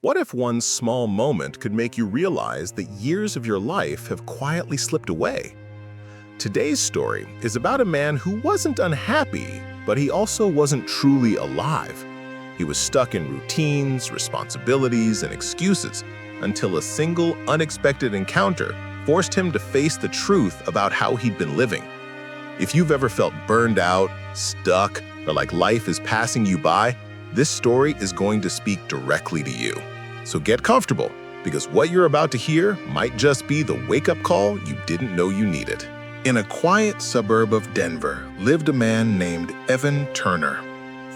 What if one small moment could make you realize that years of your life have quietly slipped away? Today's story is about a man who wasn't unhappy, but he also wasn't truly alive. He was stuck in routines, responsibilities, and excuses until a single unexpected encounter forced him to face the truth about how he'd been living. If you've ever felt burned out, stuck, or like life is passing you by, this story is going to speak directly to you. So get comfortable, because what you're about to hear might just be the wake-up call you didn't know you needed. In a quiet suburb of Denver lived a man named Evan Turner.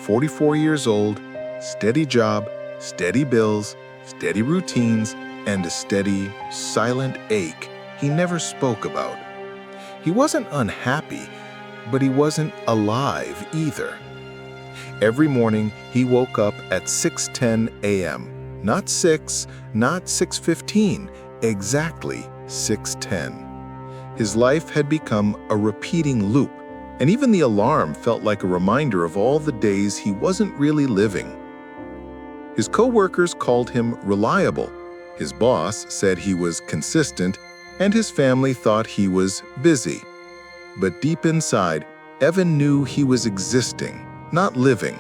44 years old, steady job, steady bills, steady routines, and a steady, silent ache he never spoke about. He wasn't unhappy, but he wasn't alive either. Every morning, he woke up at 6:10 a.m. Not 6, not 6:15, exactly 6:10. His life had become a repeating loop, and even the alarm felt like a reminder of all the days he wasn't really living. His co-workers called him reliable, his boss said he was consistent, and his family thought he was busy. But deep inside, Evan knew he was existing, not living.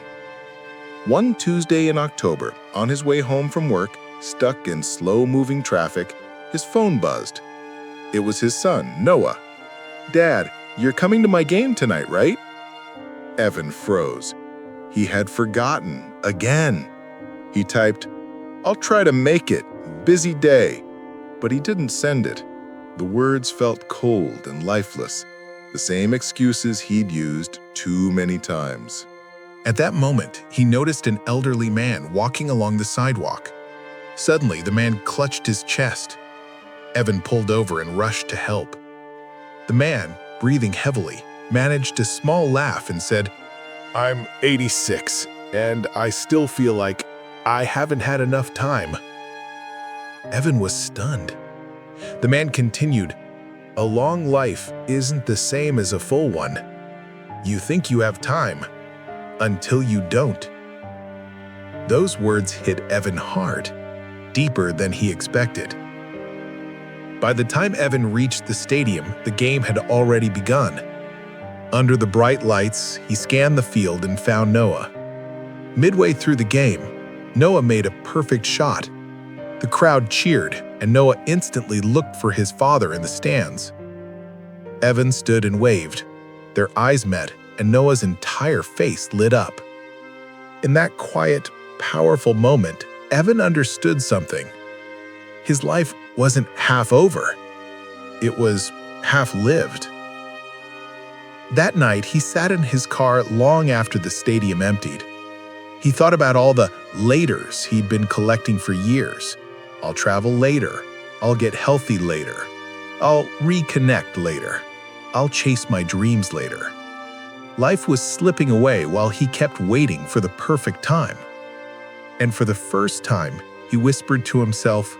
One Tuesday in October, on his way home from work, stuck in slow-moving traffic, his phone buzzed. It was his son, Noah. "Dad, you're coming to my game tonight, right?" Evan froze. He had forgotten again. He typed, "I'll try to make it, busy day," but he didn't send it. The words felt cold and lifeless, the same excuses he'd used too many times. At that moment, he noticed an elderly man walking along the sidewalk. Suddenly, the man clutched his chest. Evan pulled over and rushed to help. The man, breathing heavily, managed a small laugh and said, "I'm 86, and I still feel like I haven't had enough time." Evan was stunned. The man continued, "A long life isn't the same as a full one. You think you have time, until you don't." Those words hit Evan hard, deeper than he expected. By the time Evan reached the stadium, the game had already begun. Under the bright lights, he scanned the field and found Noah. Midway through the game, Noah made a perfect shot. The crowd cheered, and Noah instantly looked for his father in the stands. Evan stood and waved. Their eyes met, and Noah's entire face lit up. In that quiet, powerful moment, Evan understood something. His life wasn't half over. It was half lived. That night, he sat in his car long after the stadium emptied. He thought about all the laters he'd been collecting for years. "I'll travel later. I'll get healthy later. I'll reconnect later. I'll chase my dreams later." Life was slipping away while he kept waiting for the perfect time. And for the first time, he whispered to himself,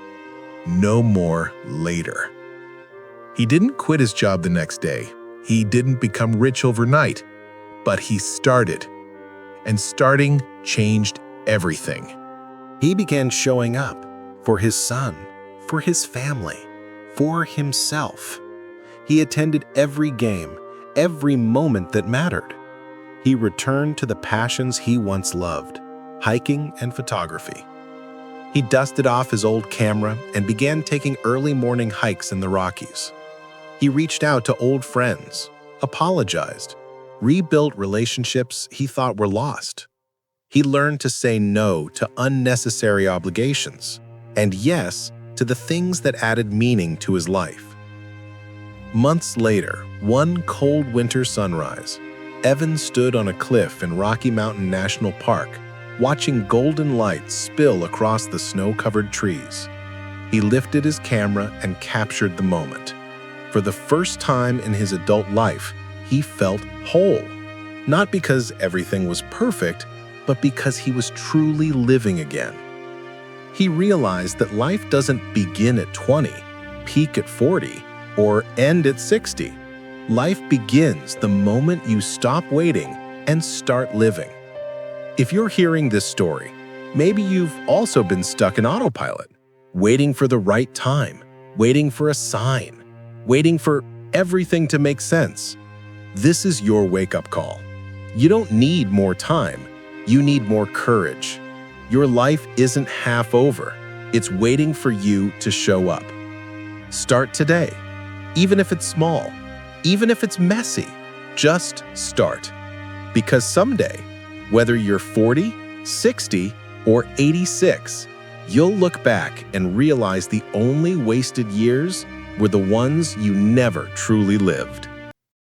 "No more later." He didn't quit his job the next day. He didn't become rich overnight, but he started. And starting changed everything. He began showing up for his son, for his family, for himself. He attended every game, every moment that mattered. He returned to the passions he once loved, hiking and photography. He dusted off his old camera and began taking early morning hikes in the Rockies. He reached out to old friends, apologized, rebuilt relationships he thought were lost. He learned to say no to unnecessary obligations, and yes to the things that added meaning to his life. Months later, one cold winter sunrise, Evan stood on a cliff in Rocky Mountain National Park, watching golden light spill across the snow-covered trees. He lifted his camera and captured the moment. For the first time in his adult life, he felt whole. Not because everything was perfect, but because he was truly living again. He realized that life doesn't begin at 20, peak at 40, or end at 60. Life begins the moment you stop waiting and start living. If you're hearing this story, Maybe you've also been stuck in autopilot, waiting for the right time, waiting for a sign, waiting for everything to make sense. This is your wake-up call. You don't need more time. You need more courage. Your life isn't half over. It's waiting for you to show up. Start today. Even if it's small, even if it's messy, just start. Because someday, whether you're 40, 60, or 86, you'll look back and realize the only wasted years were the ones you never truly lived.